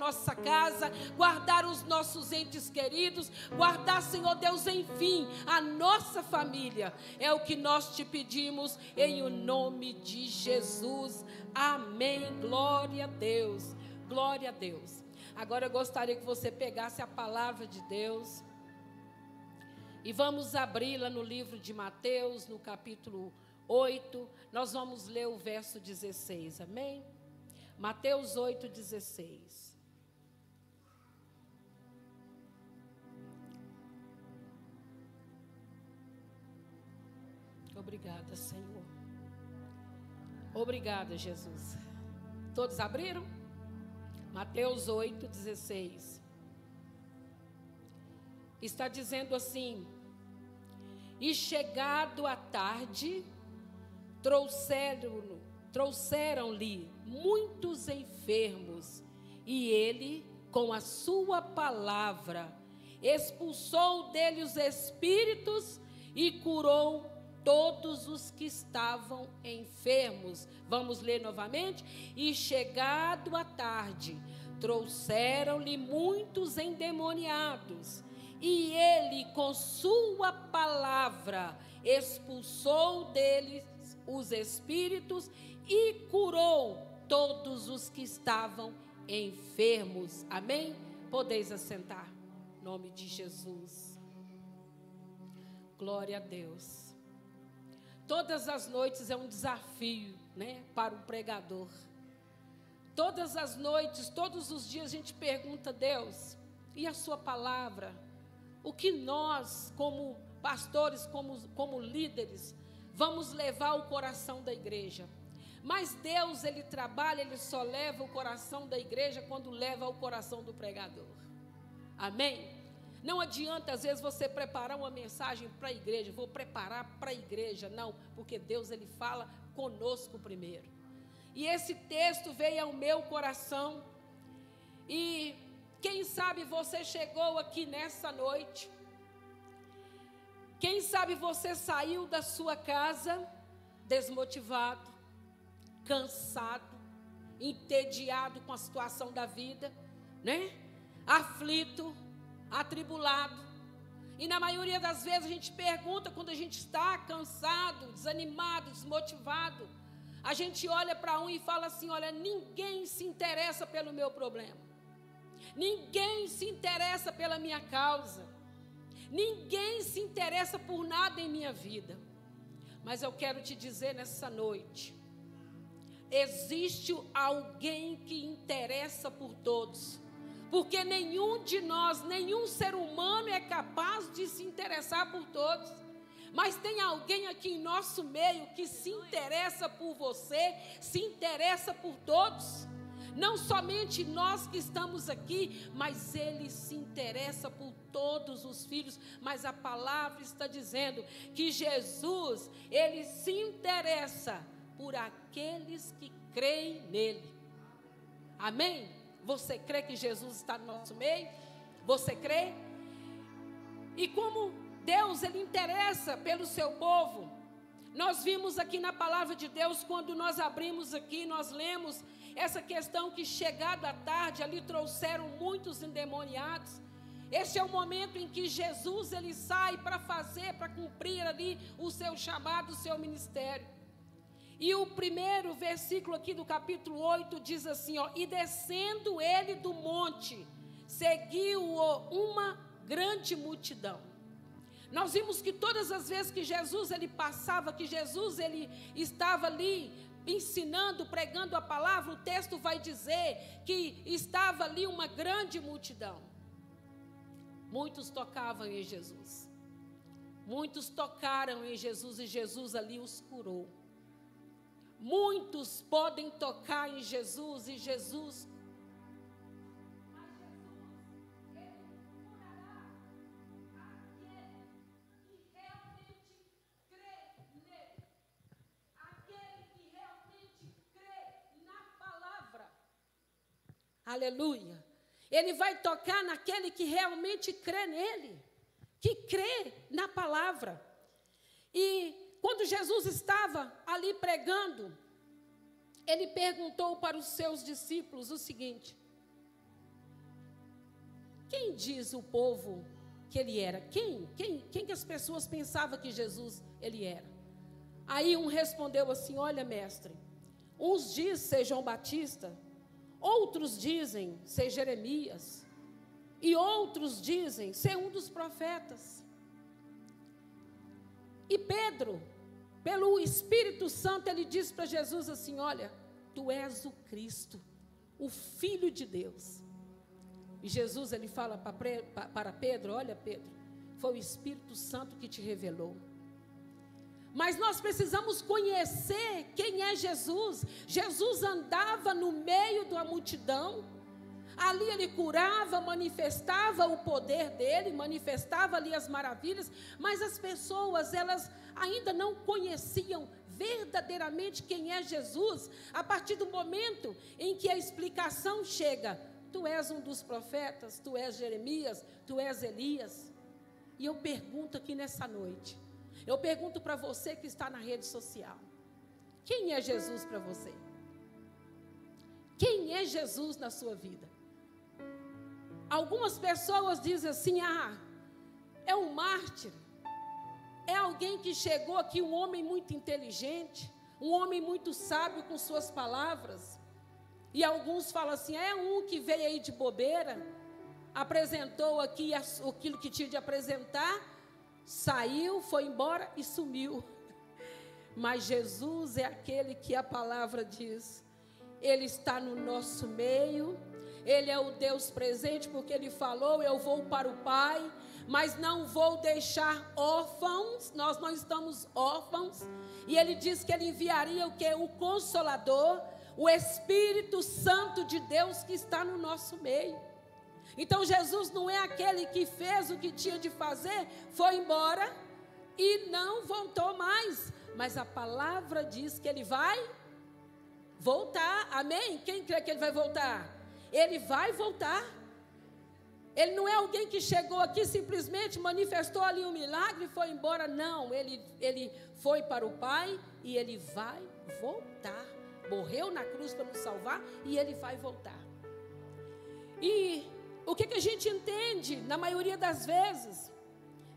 nossa casa, guardar os nossos entes queridos, guardar, Senhor Deus, enfim, a nossa família. É o que nós te pedimos em o nome de Jesus. Amém. Glória a Deus. Glória a Deus. Agora eu gostaria que você pegasse a palavra de Deus e vamos abri-la no livro de Mateus, no capítulo 8. Nós vamos ler o verso 16. Amém? Mateus 8, 16. Obrigada, Senhor. Obrigada, Jesus. Todos abriram? Mateus 8, 16. Está dizendo assim: e chegado a tarde, trouxeram-lhe muitos enfermos, e ele, com a sua palavra, expulsou dele os espíritos e curou todos os que estavam enfermos. Vamos ler novamente? E chegado a tarde, trouxeram-lhe muitos endemoniados, e ele, com sua palavra, expulsou deles os espíritos e curou todos os que estavam enfermos. Amém? Podeis assentar. Em nome de Jesus. Glória a Deus. Todas as noites é um desafio, né, para o pregador. Todas as noites, todos os dias a gente pergunta a Deus, e a sua palavra? O que nós, como pastores, como líderes, vamos levar ao coração da igreja? Mas Deus, Ele trabalha, Ele só leva o coração da igreja quando leva ao coração do pregador. Amém? Não adianta, às vezes, você preparar uma mensagem para a igreja. Vou preparar para a igreja. Não, porque Deus, Ele fala conosco primeiro. E esse texto veio ao meu coração. E quem sabe você chegou aqui nessa noite. Quem sabe você saiu da sua casa desmotivado, cansado, entediado com a situação da vida, né? Aflito, atribulado. E na maioria das vezes a gente pergunta, quando a gente está cansado, desanimado, desmotivado, a gente olha para um e fala assim: olha, ninguém se interessa pelo meu problema, ninguém se interessa pela minha causa, ninguém se interessa por nada em minha vida. Mas eu quero te dizer nessa noite, existe alguém que interessa por todos. Porque nenhum de nós, nenhum ser humano é capaz de se interessar por todos. Mas tem alguém aqui em nosso meio que se interessa por você, se interessa por todos. Não somente nós que estamos aqui, mas Ele se interessa por todos os filhos. Mas a palavra está dizendo que Jesus, Ele se interessa por aqueles que creem nele. Amém? Você crê que Jesus está no nosso meio? Você crê? E como Deus, Ele interessa pelo seu povo, nós vimos aqui na palavra de Deus, quando nós abrimos aqui, nós lemos essa questão que chegado à tarde, ali trouxeram muitos endemoniados. Este é o momento em que Jesus, Ele sai para cumprir ali o seu chamado, o seu ministério. E o primeiro versículo aqui do capítulo 8 diz assim, ó: e descendo ele do monte, seguiu-o uma grande multidão. Nós vimos que todas as vezes que Jesus ele passava, que Jesus ele estava ali ensinando, pregando a palavra, o texto vai dizer que estava ali uma grande multidão. Muitos tocavam em Jesus. Muitos tocaram em Jesus e Jesus ali os curou. Muitos podem tocar em Jesus e Jesus. Mas Jesus, Ele curará aquele que realmente crê nele. Aquele que realmente crê na palavra. Aleluia. Ele vai tocar naquele que realmente crê nele, que crê na palavra. E quando Jesus estava ali pregando, Ele perguntou para os seus discípulos o seguinte: quem diz o povo que ele era? Quem que as pessoas pensavam que Jesus ele era? Aí um respondeu assim: olha, mestre, uns dizem ser João Batista, outros dizem ser Jeremias, e outros dizem ser um dos profetas. E Pedro, pelo Espírito Santo, ele disse para Jesus assim: olha, tu és o Cristo, o Filho de Deus. E Jesus, ele fala para Pedro: olha, Pedro, foi o Espírito Santo que te revelou. Mas nós precisamos conhecer quem é Jesus. Jesus andava no meio da multidão. Ali ele curava, manifestava o poder dele, manifestava ali as maravilhas. Mas as pessoas, elas ainda não conheciam verdadeiramente quem é Jesus. A partir do momento em que a explicação chega: tu és um dos profetas, tu és Jeremias, tu és Elias. E eu pergunto aqui nessa noite, eu pergunto para você que está na rede social: quem é Jesus para você? Quem é Jesus na sua vida? Algumas pessoas dizem assim: é um mártir, é alguém que chegou aqui, um homem muito inteligente, um homem muito sábio com suas palavras. E alguns falam assim: é um que veio aí de bobeira, apresentou aqui aquilo que tinha de apresentar, saiu, foi embora e sumiu. Mas Jesus é aquele que a palavra diz: ele está no nosso meio, ele é o Deus presente, porque ele falou: eu vou para o Pai, mas não vou deixar órfãos. Nós não estamos órfãos. E ele disse que ele enviaria o que? O Consolador, o Espírito Santo de Deus que está no nosso meio. Então Jesus não é aquele que fez o que tinha de fazer, foi embora e não voltou mais. Mas a palavra diz que ele vai voltar, amém? Quem crê que ele vai voltar? Ele vai voltar. Ele não é alguém que chegou aqui, simplesmente manifestou ali um milagre e foi embora. Não, ele foi para o Pai e ele vai voltar. Morreu na cruz para nos salvar e ele vai voltar. E o que a gente entende, na maioria das vezes,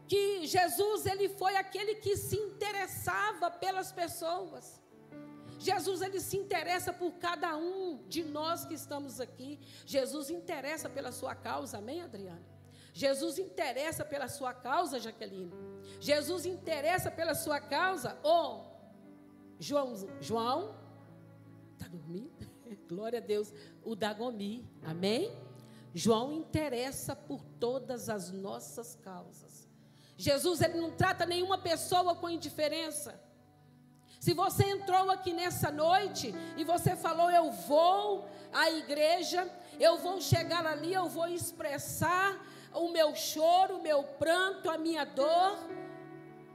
que Jesus, ele foi aquele que se interessava pelas pessoas. Jesus, ele se interessa por cada um de nós que estamos aqui. Jesus interessa pela sua causa, amém, Adriana? Jesus interessa pela sua causa, Jaqueline. Jesus interessa pela sua causa, João, está dormindo? Glória a Deus, o Dagomi, amém? João interessa por todas as nossas causas. Jesus, ele não trata nenhuma pessoa com indiferença. Se você entrou aqui nessa noite e você falou: eu vou à igreja, eu vou chegar ali, eu vou expressar o meu choro, o meu pranto, a minha dor.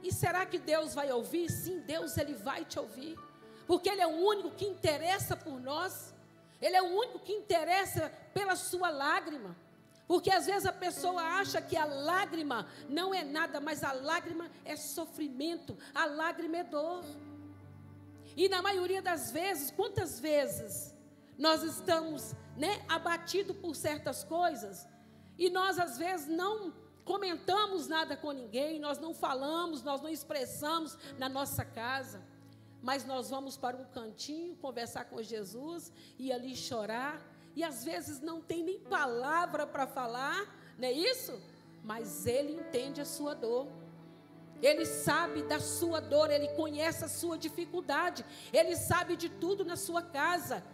E será que Deus vai ouvir? Sim, Deus, ele vai te ouvir. Porque ele é o único que interessa por nós. Ele é o único que interessa pela sua lágrima. Porque às vezes a pessoa acha que a lágrima não é nada, mas a lágrima é sofrimento, a lágrima é dor. E na maioria das vezes, quantas vezes nós estamos, abatidos por certas coisas, e nós às vezes não comentamos nada com ninguém, nós não falamos, nós não expressamos na nossa casa, mas nós vamos para um cantinho conversar com Jesus e ali chorar, e às vezes não tem nem palavra para falar, não é isso? Mas Ele entende a sua dor. Ele sabe da sua dor, Ele conhece a sua dificuldade, Ele sabe de tudo na sua casa.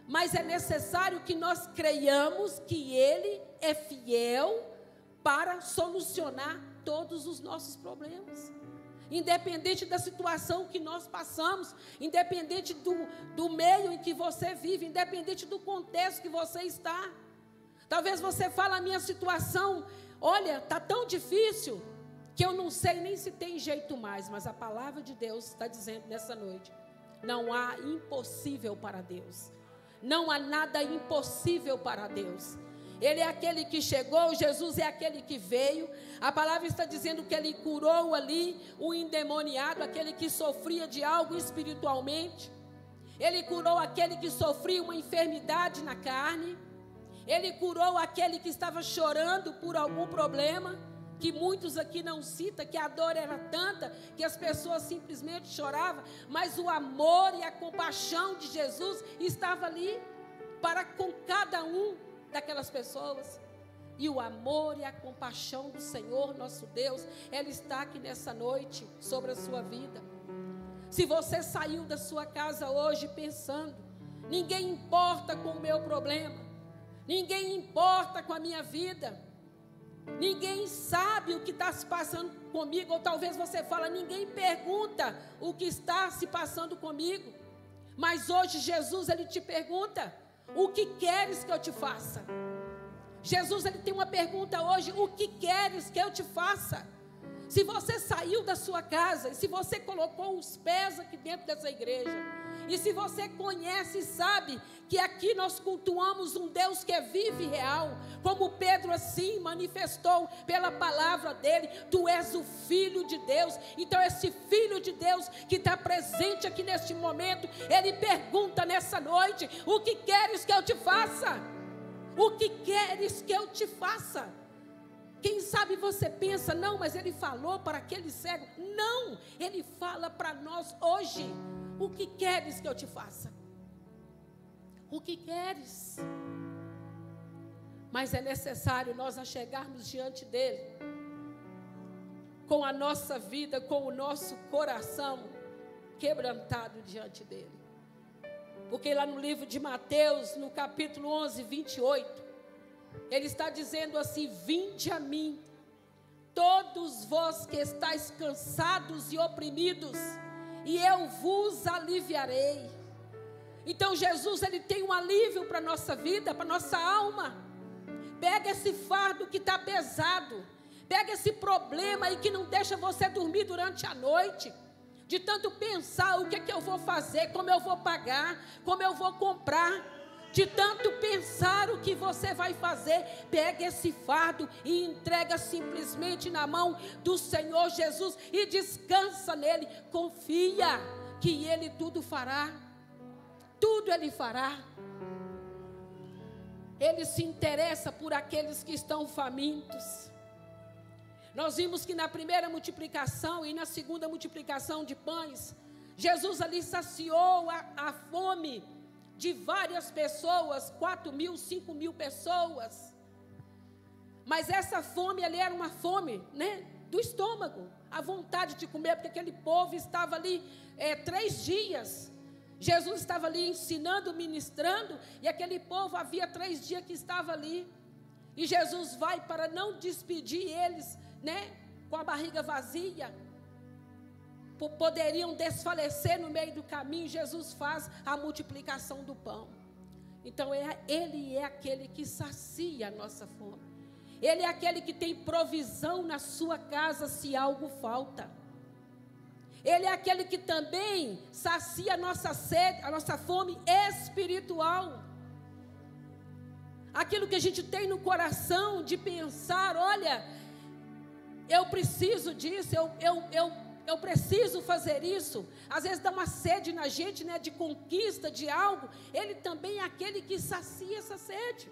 Mas é necessário que nós creiamos que Ele é fiel para solucionar todos os nossos problemas. Independente da situação que nós passamos, independente do meio em que você vive, independente do contexto que você está. Talvez você fale: a minha situação, olha, está tão difícil, que eu não sei nem se tem jeito mais, mas a palavra de Deus está dizendo nessa noite: não há impossível para Deus, não há nada impossível para Deus. Ele é aquele que chegou, Jesus é aquele que veio. A palavra está dizendo que Ele curou ali o endemoniado, aquele que sofria de algo espiritualmente. Ele curou aquele que sofria uma enfermidade na carne. Ele curou aquele que estava chorando por algum problema, que muitos aqui não citam, que a dor era tanta, que as pessoas simplesmente choravam, mas o amor e a compaixão de Jesus estava ali, para com cada um daquelas pessoas. E o amor e a compaixão do Senhor nosso Deus, ela está aqui nessa noite, sobre a sua vida. Se você saiu da sua casa hoje pensando, ninguém importa com o meu problema, ninguém importa com a minha vida, ninguém sabe o que está se passando comigo, ou talvez você fala, ninguém pergunta o que está se passando comigo, mas hoje Jesus, ele te pergunta, o que queres que eu te faça? Jesus, ele tem uma pergunta hoje, o que queres que eu te faça? Se você saiu da sua casa, e se você colocou os pés aqui dentro dessa igreja, e se você conhece e sabe que aqui nós cultuamos um Deus que é vivo e real, como Pedro assim manifestou pela palavra dele, tu és o Filho de Deus. Então esse Filho de Deus que está presente aqui neste momento, ele pergunta nessa noite, o que queres que eu te faça? O que queres que eu te faça? Quem sabe você pensa, não, mas ele falou para aquele cego. Não, ele fala para nós hoje. O que queres que eu te faça? O que queres? Mas é necessário nós chegarmos diante dele, com a nossa vida, com o nosso coração quebrantado diante dele. Porque lá no livro de Mateus, no capítulo 11, 28, ele está dizendo assim, vinde a mim, todos vós que estáis cansados e oprimidos, e eu vos aliviarei. Então Jesus, ele tem um alívio para a nossa vida, para a nossa alma. Pega esse fardo que está pesado, pega esse problema aí que não deixa você dormir durante a noite, de tanto pensar o que é que eu vou fazer, como eu vou pagar, como eu vou comprar, de tanto pensar o que você vai fazer, pega esse fardo e entrega simplesmente na mão do Senhor Jesus e descansa nele, confia que ele tudo fará, tudo ele fará. Ele se interessa por aqueles que estão famintos. Nós vimos que na primeira multiplicação e na segunda multiplicação de pães, Jesus ali saciou a fome de várias pessoas, 4.000, 5.000 pessoas. Mas essa fome ali era uma fome, né, do estômago, a vontade de comer, porque aquele povo estava ali 3 dias. Jesus estava ali ensinando, ministrando, e aquele povo havia 3 dias que estava ali. E Jesus vai para não despedir eles, né, com a barriga vazia. Poderiam desfalecer no meio do caminho. Jesus faz a multiplicação do pão. Então ele é aquele que sacia a nossa fome. Ele é aquele que tem provisão na sua casa se algo falta. Ele é aquele que também sacia a nossa sede, a nossa fome espiritual. Aquilo que a gente tem no coração de pensar, olha, eu preciso disso, eu preciso fazer isso. Às vezes dá uma sede na gente, né, de conquista de algo. Ele também é aquele que sacia essa sede.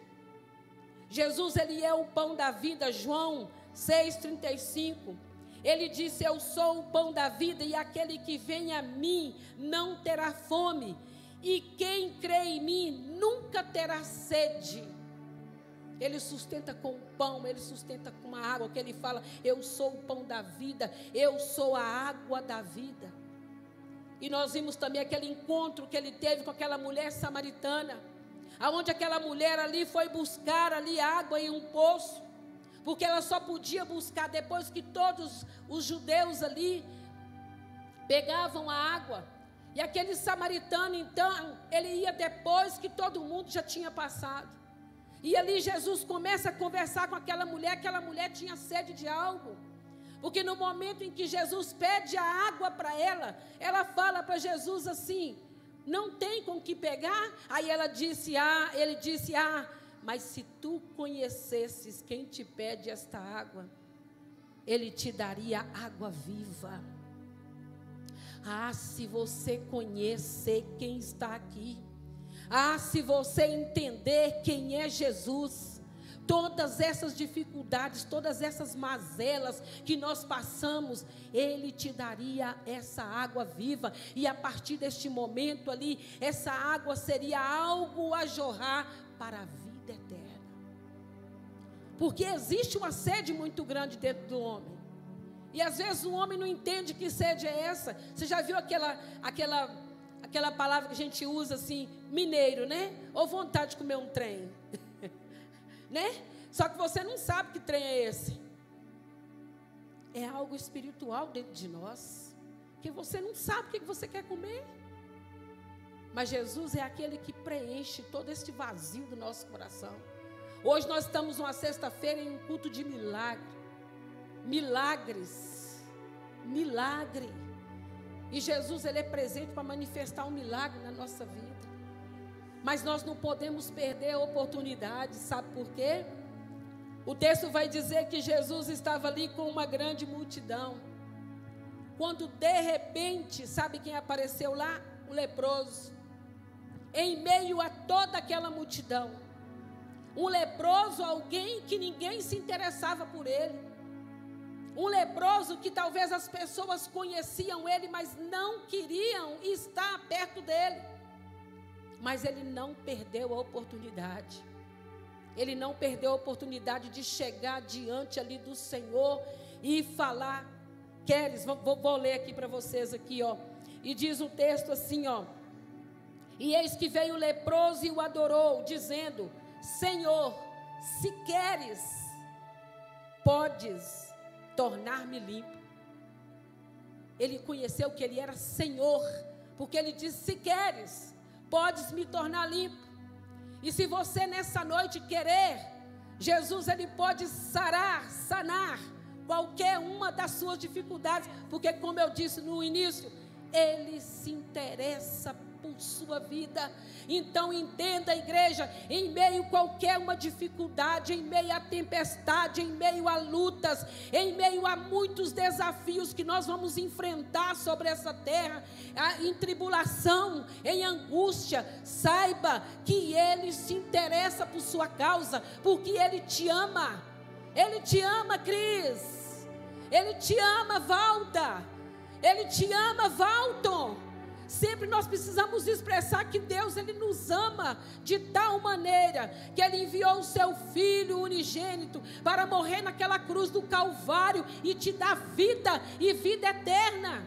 Jesus, ele é o pão da vida. João 6,35. Ele disse, eu sou o pão da vida, e aquele que vem a mim não terá fome, e quem crê em mim nunca terá sede. Ele sustenta com o pão, ele sustenta com a água, que ele fala, eu sou o pão da vida, eu sou a água da vida. E nós vimos também aquele encontro que ele teve com aquela mulher samaritana, aonde aquela mulher ali foi buscar ali água em um poço, porque ela só podia buscar depois que todos os judeus ali pegavam a água. E aquele samaritano, então, ele ia depois que todo mundo já tinha passado. E ali Jesus começa a conversar com aquela mulher tinha sede de algo. Porque no momento em que Jesus pede a água para ela, ela fala para Jesus assim, não tem com que pegar? Aí ele disse, mas se tu conhecesses quem te pede esta água, ele te daria água viva. Se você conhecer quem está aqui, Ah, se você entender quem é Jesus, todas essas dificuldades, todas essas mazelas que nós passamos, Ele te daria essa água viva. E a partir deste momento ali, essa água seria algo a jorrar para a vida eterna. Porque existe uma sede muito grande dentro do homem. E às vezes o homem não entende que sede é essa. Você já viu aquela palavra que a gente usa assim, mineiro, né? Ou vontade de comer um trem. Né? Só que você não sabe que trem é esse. É algo espiritual dentro de nós, que você não sabe o que você quer comer. Mas Jesus é aquele que preenche todo este vazio do nosso coração. Hoje nós estamos numa sexta-feira em um culto de milagre. Milagre. E Jesus, Ele é presente para manifestar um milagre na nossa vida. Mas nós não podemos perder a oportunidade, sabe por quê? O texto vai dizer que Jesus estava ali com uma grande multidão. Quando de repente, sabe quem apareceu lá? O leproso. Em meio a toda aquela multidão. Um leproso, alguém que ninguém se interessava por ele. Um leproso que talvez as pessoas conheciam ele, mas não queriam estar perto dele. Mas ele não perdeu a oportunidade. Ele não perdeu a oportunidade de chegar diante ali do Senhor e falar. Queres? Vou ler aqui para vocês aqui, ó. E diz o texto assim, ó. E eis que veio o leproso e o adorou, dizendo: Senhor, se queres, podes tornar-me limpo. Ele conheceu que ele era Senhor, porque ele disse: se queres, podes me tornar limpo. E se você nessa noite querer, Jesus, Ele pode sanar qualquer uma das suas dificuldades, porque como eu disse no início, Ele se interessa por sua vida. Então entenda, igreja, em meio a qualquer uma dificuldade, em meio a tempestade, em meio a lutas, em meio a muitos desafios que nós vamos enfrentar sobre essa terra, em tribulação, em angústia, saiba que Ele se interessa por sua causa, porque Ele te ama. Ele te ama, Cris. Ele te ama, Valda. Ele te ama, Valton. Sempre nós precisamos expressar que Deus, Ele nos ama de tal maneira que Ele enviou o seu Filho unigênito para morrer naquela cruz do Calvário e te dar vida e vida eterna.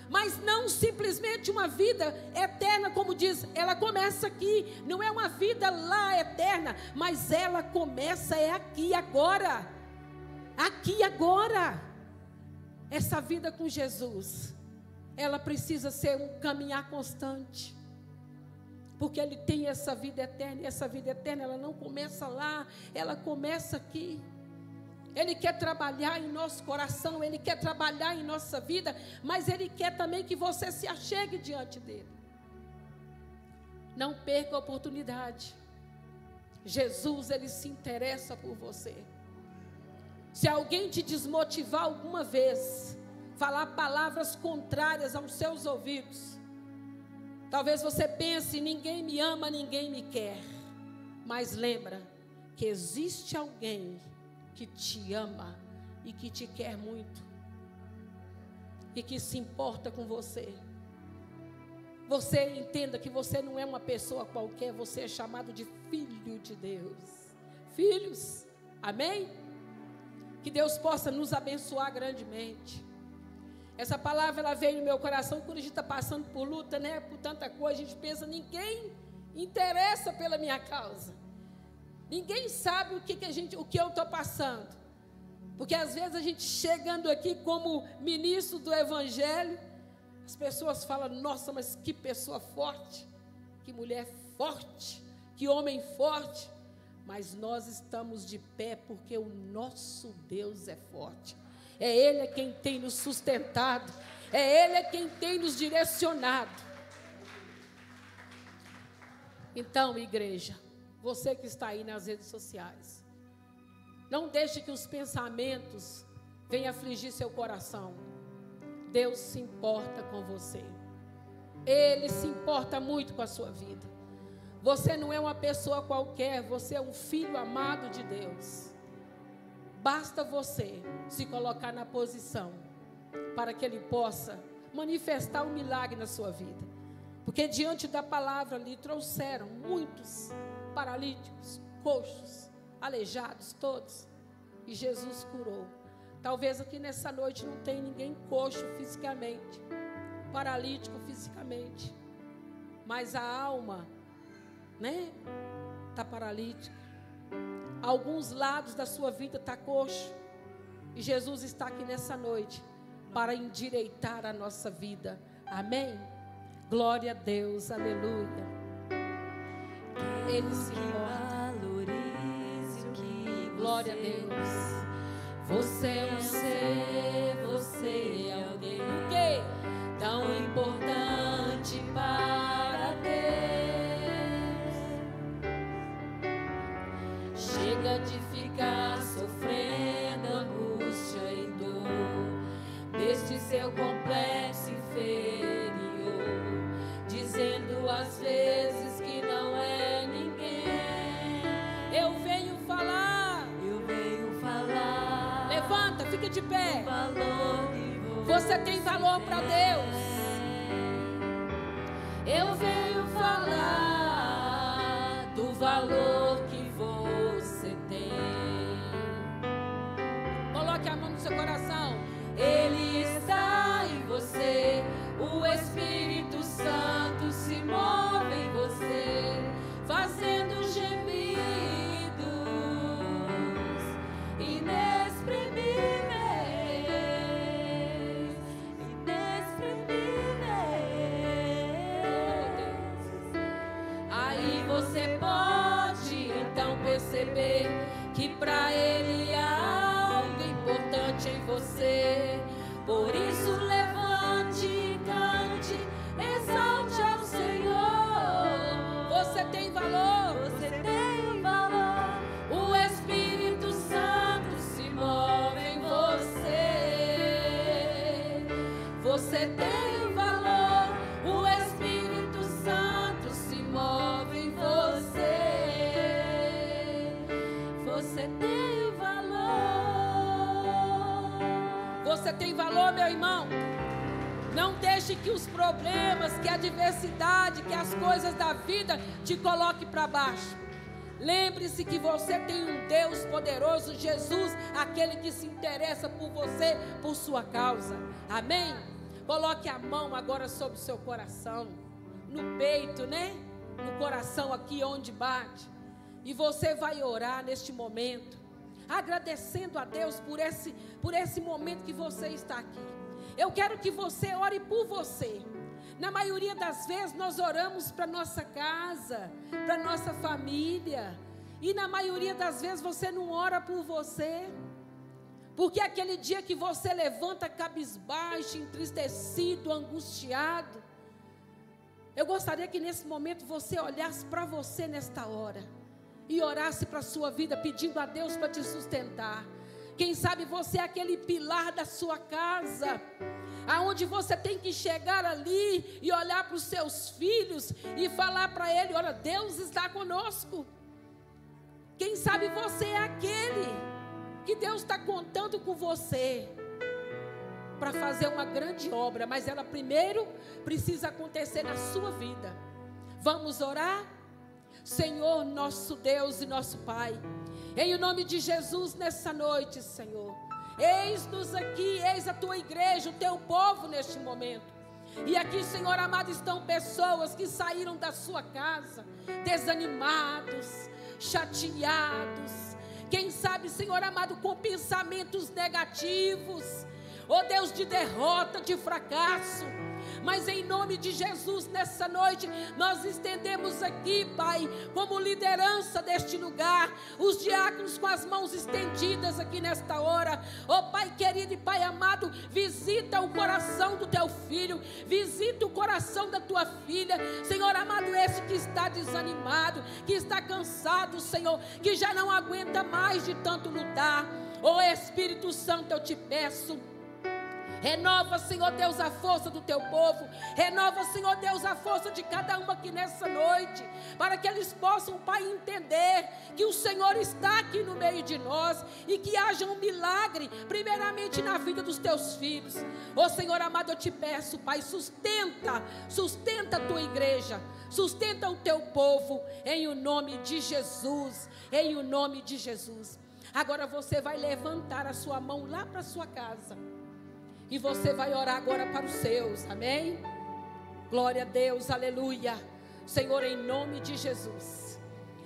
Mas não simplesmente uma vida eterna, como diz, ela começa aqui, não é uma vida lá eterna, mas ela começa aqui agora. Aqui agora. Essa vida com Jesus, ela precisa ser um caminhar constante, porque Ele tem essa vida eterna, e essa vida eterna, ela não começa lá, ela começa aqui. Ele quer trabalhar em nosso coração, Ele quer trabalhar em nossa vida, mas Ele quer também que você se achegue diante dEle. Não perca a oportunidade. Jesus, Ele se interessa por você. Se alguém te desmotivar alguma vez, falar palavras contrárias aos seus ouvidos, talvez você pense: ninguém me ama, ninguém me quer. Mas lembra que existe alguém que te ama e que te quer muito, e que se importa com você. Você entenda que você não é uma pessoa qualquer, você é chamado de filho de Deus. Filhos, amém? Que Deus possa nos abençoar grandemente. Essa palavra, ela veio no meu coração quando a gente está passando por luta, né? Por tanta coisa, a gente pensa: ninguém interessa pela minha causa. Ninguém sabe o que eu estou passando. Porque às vezes a gente chegando aqui como ministro do Evangelho, as pessoas falam: nossa, mas que pessoa forte, que mulher forte, que homem forte. Mas nós estamos de pé porque o nosso Deus é forte. É Ele quem tem nos sustentado. É Ele quem tem nos direcionado. Então, igreja, você que está aí nas redes sociais, não deixe que os pensamentos venham afligir seu coração. Deus se importa com você. Ele se importa muito com a sua vida. Você não é uma pessoa qualquer, você é um filho amado de Deus. Basta você se colocar na posição para que Ele possa manifestar um milagre na sua vida. Porque diante da palavra ali trouxeram muitos paralíticos, coxos, aleijados, todos. E Jesus curou. Talvez aqui nessa noite não tenha ninguém coxo fisicamente, paralítico fisicamente, mas a alma, né, está paralítica. Alguns lados da sua vida está coxo. E Jesus está aqui nessa noite para endireitar a nossa vida. Amém? Glória a Deus, aleluia. Ele se valorize o que glória a Deus. Você é um ser, você é alguém que tão importante para Deus. Chega de ficar sofrendo angústia e dor deste seu complexo inferior, dizendo às vezes que não é ninguém. Eu venho falar. Levanta, fica de pé. Você tem valor para Deus. Eu venho falar do valor que você tem. Coloque a mão no seu coração. Ele está em você. O Espírito Santo se move em você, fazendo gemidos inexprimíveis. Aí você pode então perceber que para Ele há algo importante em você. Por isso levante e cante, exalte ao Senhor. Você tem valor, você tem valor. O Espírito Santo se move em você. Você tem valor. O Espírito Santo se move em você. Você tem valor. Você tem valor, meu irmão. Não deixe que os problemas, que a adversidade, que as coisas da vida te coloquem para baixo. Lembre-se que você tem um Deus poderoso, Jesus, aquele que se interessa por você, por sua causa. Amém? Coloque a mão agora sobre o seu coração, no peito, né? No coração aqui onde bate. E você vai orar neste momento, agradecendo a Deus por esse momento que você está aqui. Eu quero que você ore por você. Na maioria das vezes nós oramos para nossa casa, para nossa família. E na maioria das vezes você não ora por você. Porque aquele dia que você levanta cabisbaixo, entristecido, angustiado. Eu gostaria que nesse momento você olhasse para você nesta hora. E orasse para a sua vida, pedindo a Deus para te sustentar. Quem sabe você é aquele pilar da sua casa, aonde você tem que chegar ali e olhar para os seus filhos e falar para ele: olha, Deus está conosco. Quem sabe você é aquele que Deus está contando com você para fazer uma grande obra, mas ela primeiro precisa acontecer na sua vida. Vamos orar? Senhor, nosso Deus e nosso Pai, em nome de Jesus nessa noite, Senhor, eis-nos aqui, eis a tua igreja, o teu povo neste momento. E aqui, Senhor amado, estão pessoas que saíram da sua casa desanimados, chateados, quem sabe, Senhor amado, com pensamentos negativos, ó Deus, de derrota, de fracasso. Mas em nome de Jesus, nessa noite, nós estendemos aqui, Pai, como liderança deste lugar, os diáconos com as mãos estendidas aqui nesta hora. Ó Pai querido e Pai amado, visita o coração do teu filho, visita o coração da tua filha, Senhor amado, esse que está desanimado, que está cansado, Senhor, que já não aguenta mais de tanto lutar. Ó Espírito Santo, eu te peço, Renova, Senhor Deus, a força do teu povo. Renova, Senhor Deus, a força de cada um aqui nessa noite, para que eles possam, Pai, entender que o Senhor está aqui no meio de nós e que haja um milagre, primeiramente na vida dos teus filhos. Ó Senhor amado, eu te peço, Pai, sustenta a tua igreja, sustenta o teu povo, em o nome de Jesus, em o nome de Jesus. Agora você vai levantar a sua mão lá para a sua casa. E você vai orar agora para os seus, amém? Glória a Deus, aleluia. Senhor, em nome de Jesus.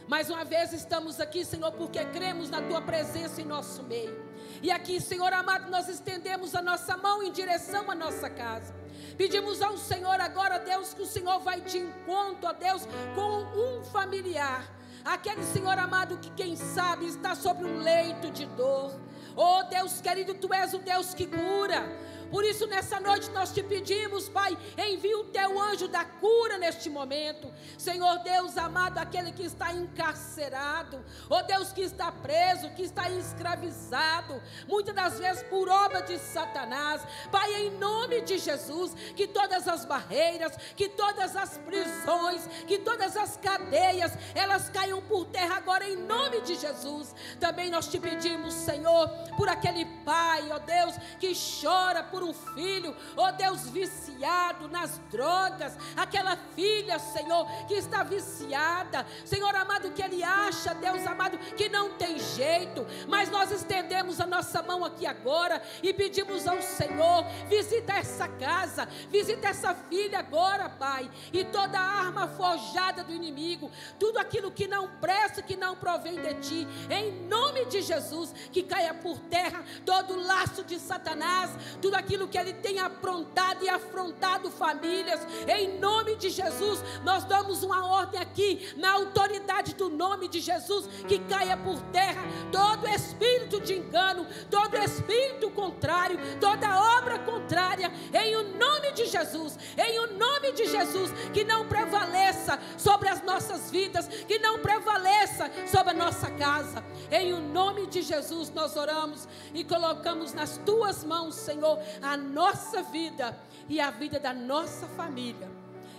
Mais uma vez estamos aqui, Senhor, porque cremos na Tua presença em nosso meio. E aqui, Senhor amado, nós estendemos a nossa mão em direção à nossa casa. Pedimos ao Senhor agora, Deus, que o Senhor vai de encontro, ó Deus, com um familiar. Aquele, Senhor amado, que quem sabe está sobre um leito de dor. Oh Deus querido, Tu és o Deus que cura. Por isso nessa noite nós te pedimos, Pai, envia o teu anjo da cura neste momento. Senhor Deus amado, aquele que está encarcerado, oh Deus, que está preso, que está escravizado, muitas das vezes por obra de Satanás. Pai, em nome de Jesus, que todas as barreiras, que todas as prisões, que todas as cadeias, elas caiam por terra agora em nome de Jesus. Também nós te pedimos, Senhor, por aquele pai, ó Deus, que chora por um filho, ó Deus, viciado nas drogas, aquela filha, Senhor, que está viciada, Senhor amado, que ele acha, Deus amado, que não tem jeito, mas nós estendemos a nossa mão aqui agora e pedimos ao Senhor, visita essa casa, visita essa filha agora, Pai, e toda arma forjada do inimigo, tudo aquilo que não presta, que não provém de Ti, em nome de Jesus, que caia por terra todo o laço de Satanás, tudo aquilo que ele tem aprontado e afrontado famílias, em nome de Jesus, nós damos uma ordem aqui, na autoridade do nome de Jesus, que caia por terra todo espírito de engano, todo espírito contrário, toda obra contrária, em o nome de Jesus, em o nome de Jesus, que não prevaleça sobre as nossas vidas, que não prevaleça sobre a nossa casa, em o nome de Jesus nós oramos e colocamos nas Tuas mãos, Senhor, a nossa vida e a vida da nossa família.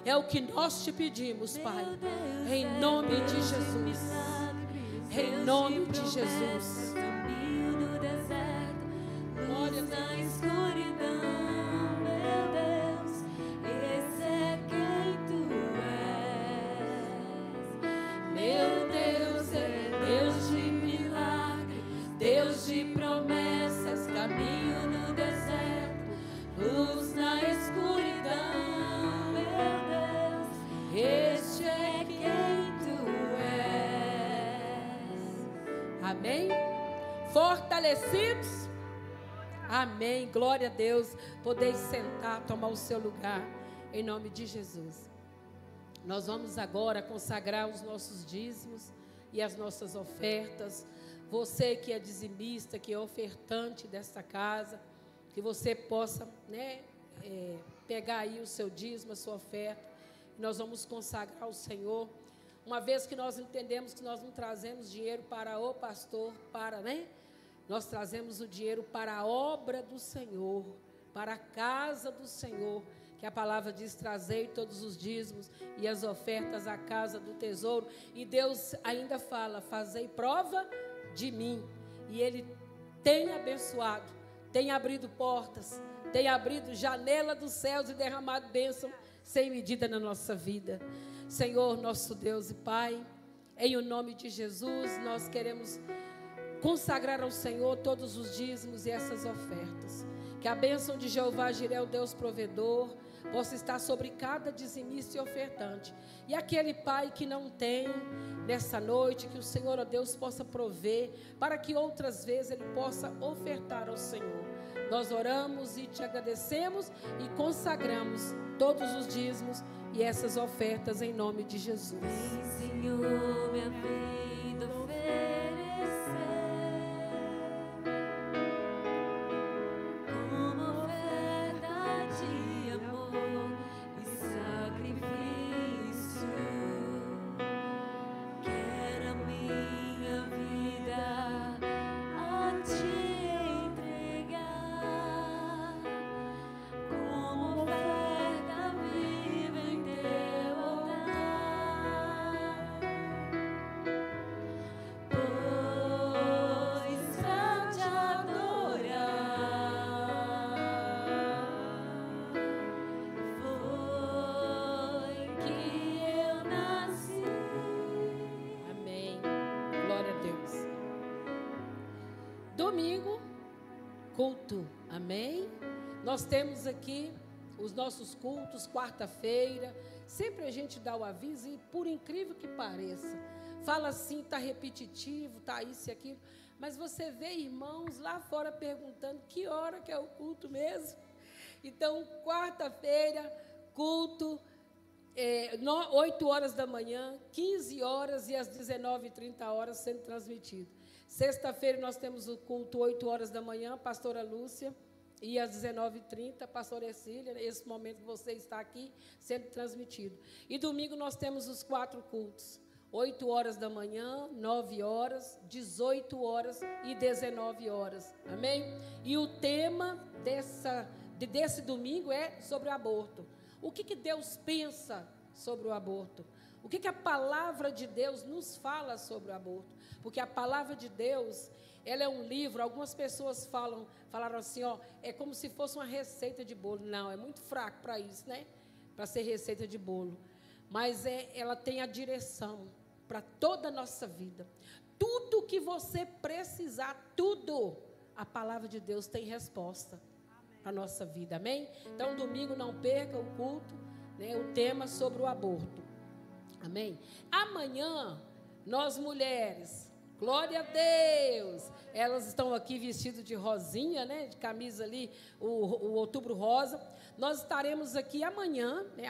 É o que nós te pedimos, Pai, em nome de Jesus, em nome de Jesus. Glória na escuridão, meu Deus, esse é quem Tu és. Meu Deus é Deus de milagre, Deus de promessas, caminho no deserto, luz na escuridão, meu Deus, este é quem Tu és. Amém? Fortalecidos? Amém, glória a Deus. Podeis sentar, tomar o seu lugar, em nome de Jesus. Nós vamos agora consagrar os nossos dízimos e as nossas ofertas. Você que é dizimista, que é ofertante desta casa, que você possa, pegar aí o seu dízimo, a sua oferta. Nós vamos consagrar ao Senhor, uma vez que nós entendemos que nós não trazemos dinheiro para o pastor, nós trazemos o dinheiro para a obra do Senhor, para a casa do Senhor, que a palavra diz: trazei todos os dízimos e as ofertas à casa do tesouro. E Deus ainda fala: fazei prova de mim. E Ele tem abençoado, tem abrido portas, tem abrido janela dos céus e derramado bênção sem medida na nossa vida. Senhor, nosso Deus e Pai, em o nome de Jesus, nós queremos consagrar ao Senhor todos os dízimos e essas ofertas. Que a bênção de Jeová Jireh, o Deus provedor, possa estar sobre cada dizimista e ofertante. E aquele pai que não tem nessa noite, que o Senhor, ó Deus, possa prover, para que outras vezes ele possa ofertar ao Senhor. Nós oramos e te agradecemos e consagramos todos os dízimos e essas ofertas em nome de Jesus. Vem, Senhor, minha vida oferecer como oferta de amor e sacrifício. Quero a minha vida a te entregar. Domingo, culto, amém? Nós temos aqui os nossos cultos, quarta-feira. Sempre a gente dá o aviso e, por incrível que pareça, fala assim, está repetitivo, está isso e aquilo. Mas você vê irmãos lá fora perguntando que hora que é o culto mesmo. Então, quarta-feira, culto, 8 horas da manhã, 15 horas e às 19h30 sendo transmitido. Sexta-feira nós temos o culto 8 horas da manhã, pastora Lúcia, e às 19h30, pastora Ercília, esse momento que você está aqui, sendo transmitido. E domingo nós temos os 4 cultos, 8 horas da manhã, 9 horas, 18 horas e 19 horas, amém? E o tema desse domingo é sobre o aborto. O que Deus pensa sobre o aborto? O que a palavra de Deus nos fala sobre o aborto? Porque a palavra de Deus, ela é um livro. Algumas pessoas falaram assim, ó, é como se fosse uma receita de bolo. Não, é muito fraco para isso, né? Para ser receita de bolo. Mas ela tem a direção para toda a nossa vida. Tudo que você precisar, tudo, a palavra de Deus tem resposta para a nossa vida, amém? Então, domingo não perca o culto, né, o tema sobre o aborto, amém? Amanhã, nós mulheres, glória a Deus, elas estão aqui vestidas de rosinha, né, de camisa ali, o outubro rosa. Nós estaremos aqui amanhã, né,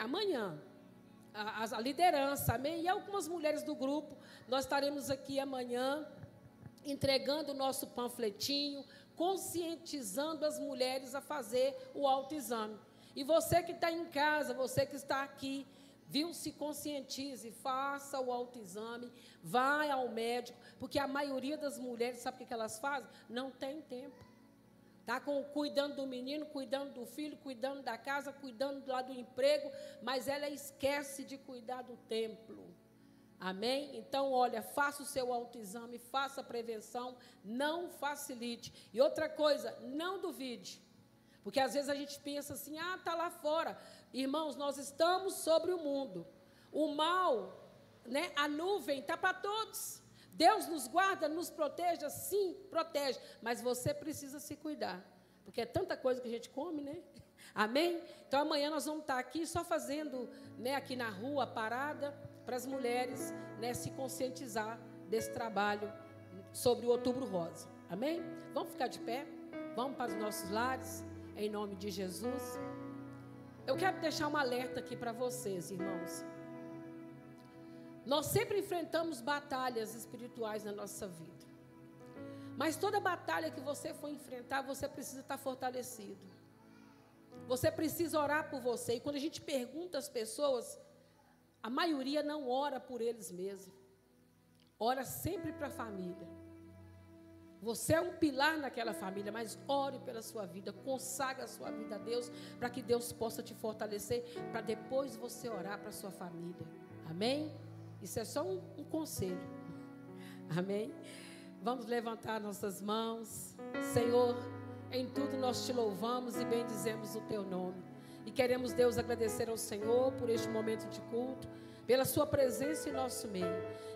a liderança, amém? E algumas mulheres do grupo, nós estaremos aqui amanhã, entregando o nosso panfletinho, conscientizando as mulheres a fazer o autoexame. E você que está em casa, você que está aqui, viu, se conscientize, faça o autoexame, vai ao médico, porque a maioria das mulheres, sabe o que elas fazem? Não tem tempo. Está cuidando do menino, cuidando do filho, cuidando da casa, cuidando lá do emprego, mas ela esquece de cuidar do templo. Amém? Então, olha, faça o seu autoexame, faça a prevenção, não facilite. E outra coisa, não duvide. Porque às vezes a gente pensa assim, está lá fora. Irmãos, nós estamos sobre o mundo. O mal, né, a nuvem está para todos. Deus nos guarda, nos proteja, sim, protege. Mas você precisa se cuidar. Porque é tanta coisa que a gente come, né? Amém? Então, amanhã nós vamos estar aqui só fazendo, né, aqui na rua, parada, para as mulheres, né, se conscientizar desse trabalho sobre o Outubro Rosa. Amém? Vamos ficar de pé? Vamos para os nossos lares, em nome de Jesus. Eu quero deixar um alerta aqui para vocês, irmãos. Nós sempre enfrentamos batalhas espirituais na nossa vida. Mas toda batalha que você for enfrentar, você precisa estar fortalecido. Você precisa orar por você. E quando a gente pergunta às pessoas, a maioria não ora por eles mesmos. Ora sempre para a família. Você é um pilar naquela família, mas ore pela sua vida, consagre a sua vida a Deus, para que Deus possa te fortalecer, para depois você orar para a sua família. Amém? Isso é só um conselho. Amém? Vamos levantar nossas mãos. Senhor, em tudo nós te louvamos e bendizemos o teu nome. E queremos, Deus, agradecer ao Senhor por este momento de culto, pela sua presença em nosso meio.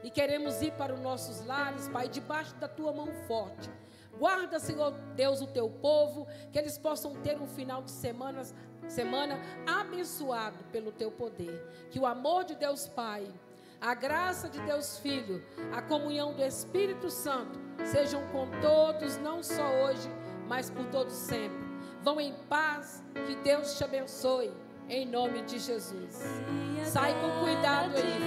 E queremos ir para os nossos lares, Pai, debaixo da tua mão forte. Guarda, Senhor Deus, o teu povo, que eles possam ter um final de semana abençoado pelo teu poder. Que o amor de Deus Pai, a graça de Deus Filho, a comunhão do Espírito Santo, sejam com todos, não só hoje, mas por todos sempre. Vão em paz, que Deus te abençoe, em nome de Jesus. Sai com cuidado aí.